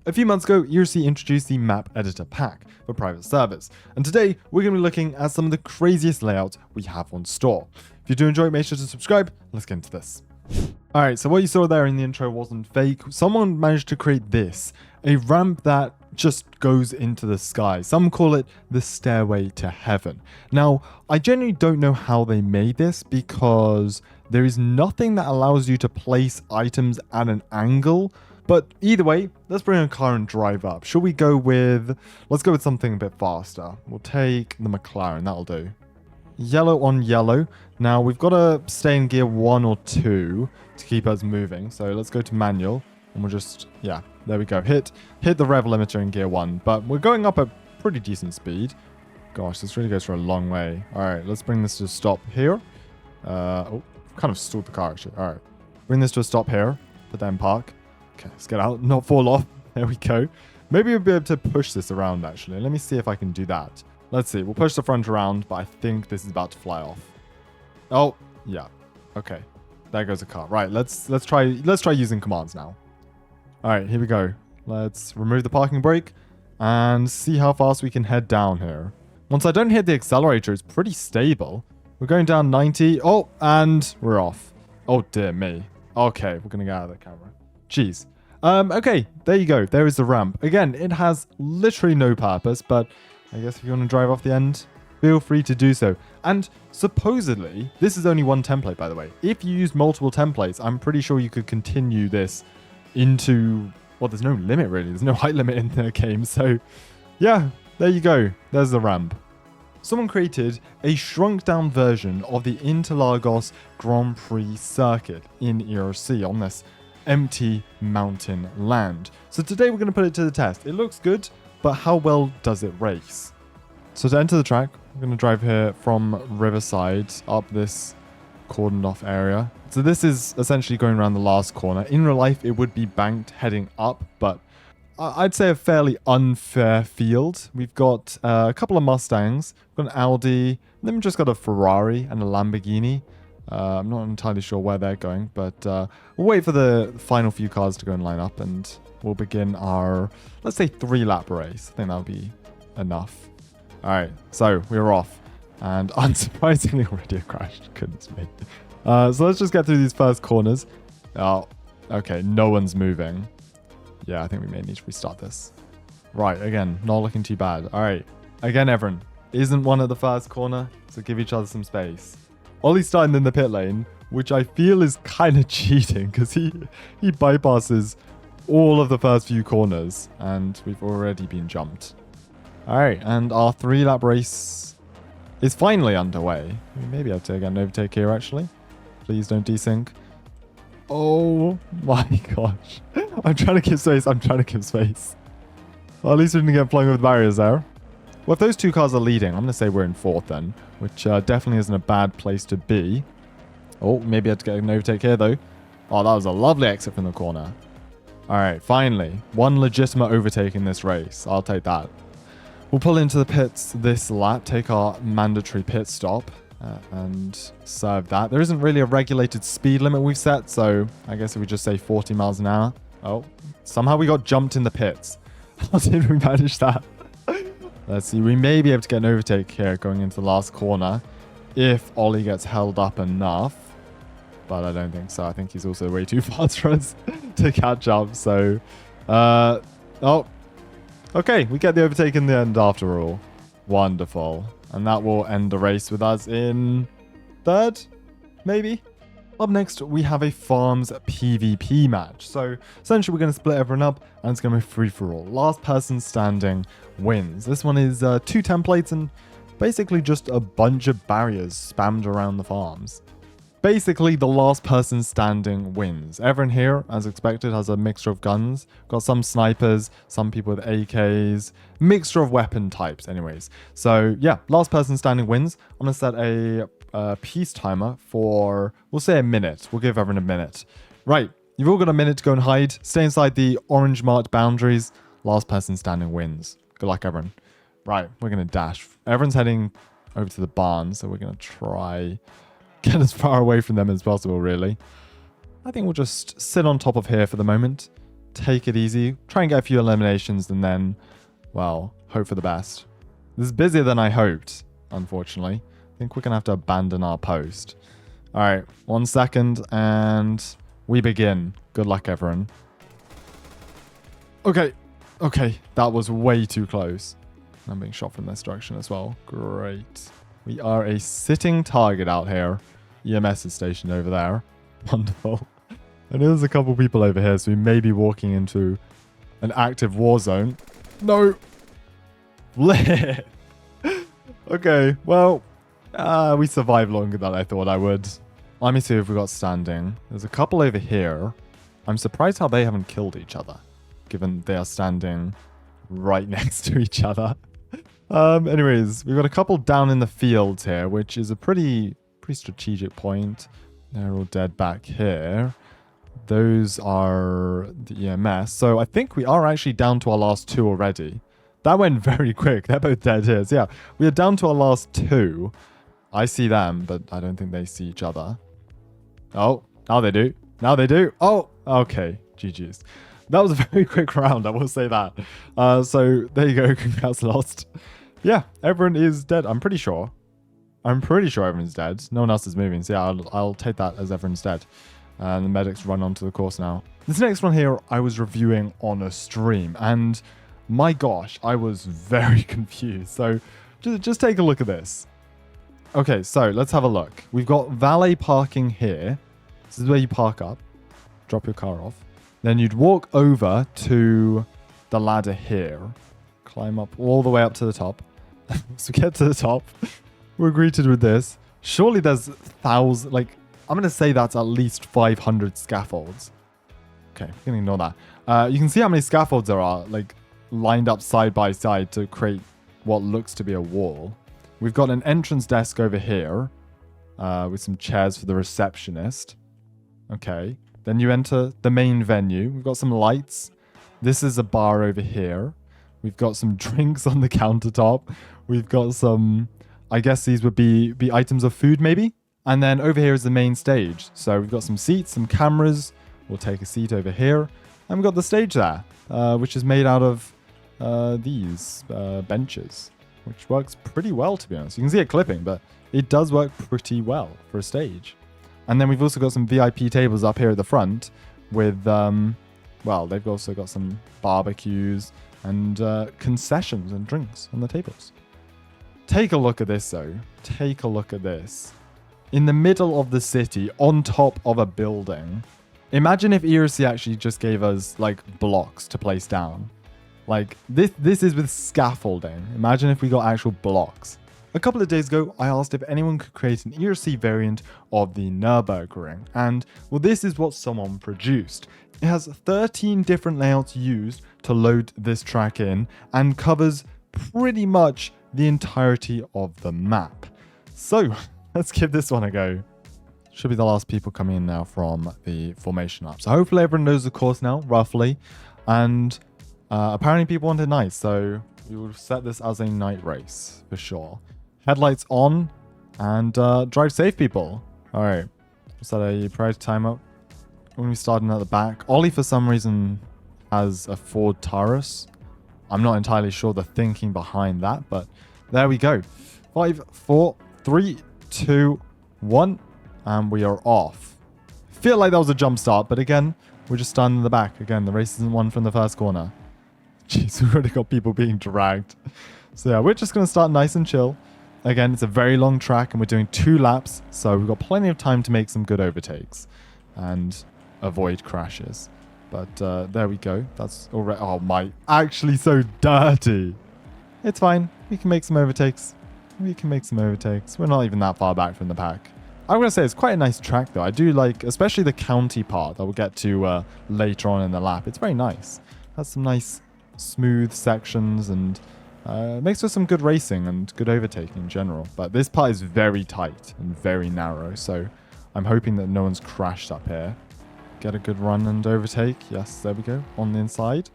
A few months ago, ERLC introduced the map editor pack for private servers, and today we're going to be looking at some of the craziest layouts we have on store. If you do enjoy it, make sure to subscribe. Let's get into this. Alright, so what you saw there in the intro wasn't fake. Someone managed to create this, a ramp that just goes into the sky. Some call it the stairway to heaven. Now, I genuinely don't know how they made this because there is nothing that allows you to place items at an angle. But either way, let's bring a car and drive up. Shall we go with... Let's go with something a bit faster. We'll take the McLaren. That'll do. Yellow on yellow. Now, we've got to stay in gear 1 or 2 to keep us moving. So let's go to manual. And we'll just... Yeah, there we go. Hit the rev limiter in gear 1. But we're going up at pretty decent speed. Gosh, this really goes for a long way. All right, let's bring this to a stop here. Oh, kind of stalled the car, actually. All right. Bring this to a stop here. Put that in park. Okay, let's get out, not fall off. There we go. Maybe we'll be able to push this around, actually. Let me see if I can do that. Let's see. We'll push the front around, but I think this is about to fly off. Oh, yeah. Okay. There goes a car. Right, let's try using commands now. All right, here we go. Let's remove the parking brake and see how fast we can head down here. Once I don't hit the accelerator, it's pretty stable. We're going down 90. Oh, and we're off. Oh, dear me. Okay, we're going to get out of the camera. Jeez. Okay, there you go. There is the ramp. Again, it has literally no purpose, but I guess if you want to drive off the end, feel free to do so. And supposedly, this is only one template, by the way. If you use multiple templates, I'm pretty sure you could continue this into... Well, there's no limit, really. There's no height limit in the game. So, yeah, there you go. There's the ramp. Someone created a shrunk-down version of the Interlagos Grand Prix circuit in ERLC on this empty mountain land. So today we're going to put it to the test. It looks good, but how well does it race? So to enter the track, we're going to drive here from Riverside up this cordoned off area. So this is essentially going around the last corner. In real life, it would be banked heading up, but I'd say a fairly unfair field. We've got a couple of Mustangs, we've got an Audi, and then we've just got a Ferrari and a Lamborghini. I'm not entirely sure where they're going, but we'll wait for the final few cars to go and line up, and we'll begin our, let's say, 3-lap race. I think that'll be enough. All right, so we're off, and unsurprisingly already a crash. Goodness me. So let's just get through these first corners. Oh, okay, no one's moving. Yeah, I think we may need to restart this. Right, again, not looking too bad. All right, again, everyone, isn't one at the first corner, so give each other some space. Ollie's starting in the pit lane, which I feel is kind of cheating because he bypasses all of the first few corners and we've already been jumped. All right, and our 3-lap race is finally underway. We may be able to get an overtake here, actually. Please don't desync. Oh my gosh. I'm trying to give space. Well, at least we didn't get flying over the barriers there. Well, if those two cars are leading, I'm going to say we're in 4th then, which definitely isn't a bad place to be. Oh, maybe I had to get an overtake here, though. Oh, that was a lovely exit from the corner. All right, finally, one legitimate overtake in this race. I'll take that. We'll pull into the pits this lap, take our mandatory pit stop, and serve that. There isn't really a regulated speed limit we've set, so I guess if we just say 40 miles an hour. Oh, somehow we got jumped in the pits. How did we manage that? Let's see, we may be able to get an overtake here going into the last corner if Ollie gets held up enough. But I don't think so. I think he's also way too fast for us to catch up. So, oh, okay, we get the overtake in the end after all. Wonderful. And that will end the race with us in 3rd, maybe? Up next, we have a farms PvP match. So essentially, we're going to split everyone up and it's going to be free-for-all. Last person standing wins. This one is 2 templates and basically just a bunch of barriers spammed around the farms. Basically, the last person standing wins. Everyone here, as expected, has a mixture of guns. Got some snipers, some people with AKs, mixture of weapon types anyways. So yeah, last person standing wins. I'm going to set a peace timer for, we'll say a minute. We'll give everyone a minute. Right, you've all got a minute to go and hide. Stay inside the orange marked boundaries. Last person standing wins. Good luck, everyone. Right, we're going to dash. Everyone's heading over to the barn, so we're going to try get as far away from them as possible, really. I think we'll just sit on top of here for the moment. take it easy, try and get a few eliminations, and then, well, hope for the best. This is busier than I hoped, unfortunately. I think we're going to have to abandon our post. All right, 1 second, and we begin. Good luck, everyone. Okay, that was way too close. I'm being shot from this direction as well. Great. We are a sitting target out here. EMS is stationed over there. Wonderful. I know there's a couple people over here, so we may be walking into an active war zone. No. Lit. Okay, well, we survived longer than I thought I would. Let me see if we got standing. There's a couple over here. I'm surprised how they haven't killed each other, given they are standing right next to each other. Anyways, we've got a couple down in the fields here, which is a pretty strategic point. They're all dead back here. Those are the EMS. So I think we are actually down to our last 2 already. That went very quick. They're both dead here. So yeah, we are down to our last 2. I see them, but I don't think they see each other. Oh, now they do. Now they do. Oh, okay. GG's. That was a very quick round, I will say that. So there you go. Congrats, lost. Yeah, everyone is dead. I'm pretty sure everyone's dead. No one else is moving. So yeah, I'll take that as everyone's dead. And the medics run onto the course now. This next one here, I was reviewing on a stream. And my gosh, I was very confused. So just take a look at this. Okay, so let's have a look. We've got valet parking here. This is where you park up. Drop your car off. Then you'd walk over to the ladder here. Climb up all the way up to the top. So get to the top. We're greeted with this. Surely there's thousands, like, I'm going to say that's at least 500 scaffolds. Okay, we can ignore that. You can see how many scaffolds there are, like, lined up side by side to create what looks to be a wall. We've got an entrance desk over here with some chairs for the receptionist. Okay. Then you enter the main venue. We've got some lights. This is a bar over here. We've got some drinks on the countertop. We've got some, I guess these would be items of food maybe. And then over here is the main stage. So we've got some seats, some cameras. We'll take a seat over here. And we've got the stage there, which is made out of these benches, which works pretty well, to be honest. You can see it clipping, but it does work pretty well for a stage. And then we've also got some VIP tables up here at the front with, well, they've also got some barbecues and concessions and drinks on the tables. Take a look at this, though. Take a look at this. In the middle of the city, on top of a building. Imagine if ERLC actually just gave us, like, blocks to place down. Like, this is with scaffolding. Imagine if we got actual blocks. A couple of days ago, I asked if anyone could create an ERLC variant of the Nurburgring, and well, this is what someone produced. It has 13 different layouts used to load this track in, and covers pretty much the entirety of the map. So, let's give this one a go. Should be the last people coming in now from the formation lap. So hopefully everyone knows the course now, roughly, and apparently people wanted night, so we will set this as a night race, for sure. Headlights on, and drive safe, people. Alright, set a priority timer. When we starting at the back, Ollie for some reason has a Ford Taurus. I'm not entirely sure the thinking behind that, but there we go. 5, 4, 3, 2, 1, and we are off. Feel like that was a jump start, but again, we're just starting in the back. Again, the race isn't won from the first corner. Jeez, we've already got people being dragged. So yeah, we're just going to start nice and chill. Again, it's a very long track and we're doing 2 laps, so we've got plenty of time to make some good overtakes and avoid crashes. But there we go. That's already... Oh my... Actually so dirty. It's fine. We can make some overtakes. We're not even that far back from the pack. I'm going to say it's quite a nice track though. I do like, especially the county part that we'll get to later on in the lap. It's very nice. Has some nice smooth sections and... makes for some good racing and good overtaking in general. But this part is very tight and very narrow, so I'm hoping that no one's crashed up here. Get a good run and overtake. Yes, there we go. On the inside.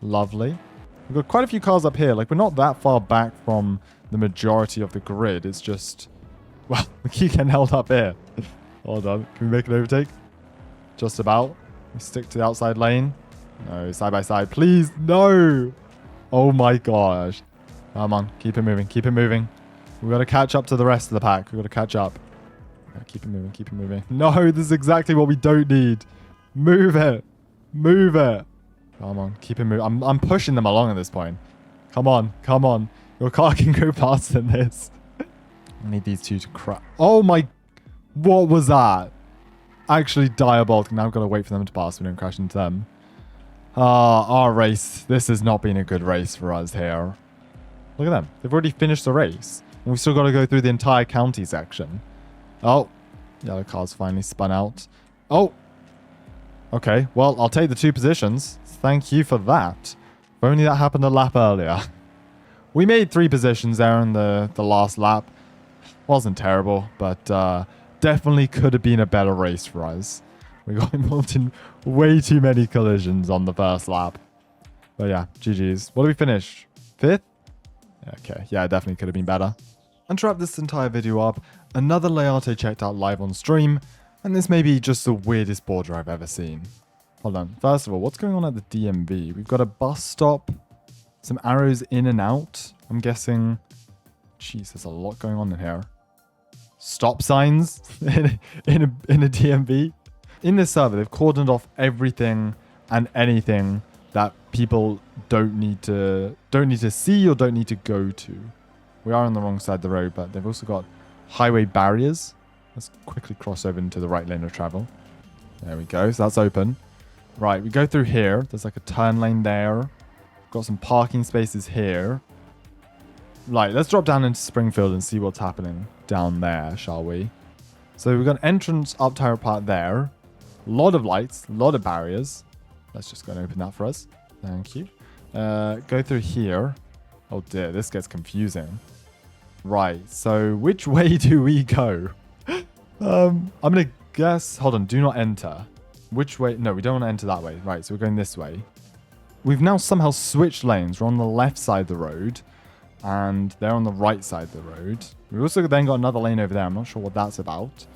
Lovely. We've got quite a few cars up here. Like, we're not that far back from the majority of the grid. It's just... Well, we keep getting held up here. Hold on. Can we make an overtake? Just about. We stick to the outside lane. No, side by side. Please, no. Oh my gosh. Come on, keep it moving, keep it moving. We've got to catch up to the rest of the pack. We've got to catch up. Keep it moving, keep it moving. No, this is exactly what we don't need. Move it. Move it. Come on, keep it moving. I'm pushing them along at this point. Come on, come on. Your car can go faster than this. I need these two to crash. Oh my... What was that? Actually diabolical. Now I've got to wait for them to pass so we don't crash into them. Our race. This has not been a good race for us here. Look at them. They've already finished the race. And we've still got to go through the entire county section. Oh. Yellow car's finally spun out. Oh. Okay. Well, I'll take the 2 positions. Thank you for that. If only that happened a lap earlier. We made 3 positions there in the last lap. Wasn't terrible, but definitely could have been a better race for us. We got involved in way too many collisions on the first lap. But yeah, GG's. What did we finish? 5th? Okay, yeah, definitely could have been better. And to wrap this entire video up, another layout I checked out live on stream, and this may be just the weirdest border I've ever seen. Hold on. First of all, what's going on at the DMV? We've got a bus stop, some arrows in and out. I'm guessing... Jeez, there's a lot going on in here. Stop signs in a DMV. In this server, they've cordoned off everything and anything that people don't need to see or don't need to go to. We are on the wrong side of the road, but they've also got highway barriers. Let's quickly cross over into the right lane of travel. There we go. So that's open. Right, we go through here. There's like a turn lane there. Got some parking spaces here. Right, let's drop down into Springfield and see what's happening down there, shall we? So we've got an entrance up Tower Park there. A lot of lights, a lot of barriers. Let's just go and open that for us. Thank you. Go through here. Oh dear, this gets confusing. Right, so which way do we go? I'm going to guess... Hold on, do not enter. Which way? No, we don't want to enter that way. Right, so we're going this way. We've now somehow switched lanes. We're on the left side of the road. And they're on the right side of the road. We've also then got another lane over there. I'm not sure what that's about.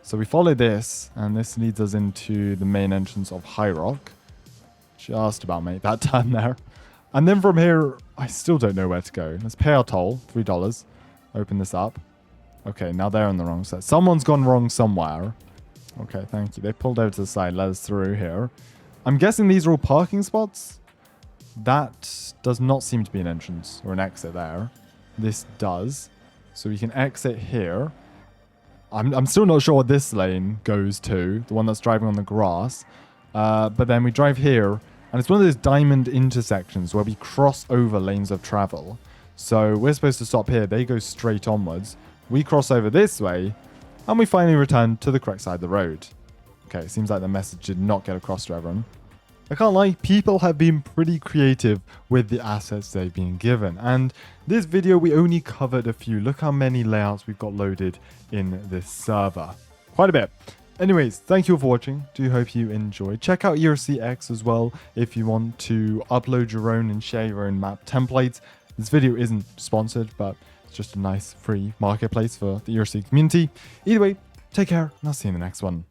So we follow this, and this leads us into the main entrance of High Rock. Just about made that turn there. And then from here, I still don't know where to go. Let's pay our toll, $3. Open this up. Okay, now they're on the wrong side. Someone's gone wrong somewhere. Okay, thank you. They pulled over to the side, let us through here. I'm guessing these are all parking spots. That does not seem to be an entrance or an exit there. This does. So we can exit here. I'm still not sure what this lane goes to, the one that's driving on the grass. But then we drive here, and it's one of those diamond intersections where we cross over lanes of travel. So we're supposed to stop here. They go straight onwards. We cross over this way, and we finally return to the correct side of the road. Okay, it seems like the message did not get across to everyone. I can't lie, people have been pretty creative with the assets they've been given. And this video, we only covered a few. Look how many layouts we've got loaded in this server. Quite a bit. Anyways, thank you all for watching. Do hope you enjoyed. Check out ERLC X as well if you want to upload your own and share your own map templates. This video isn't sponsored, but it's just a nice free marketplace for the ERLC community. Either way, take care, and I'll see you in the next one.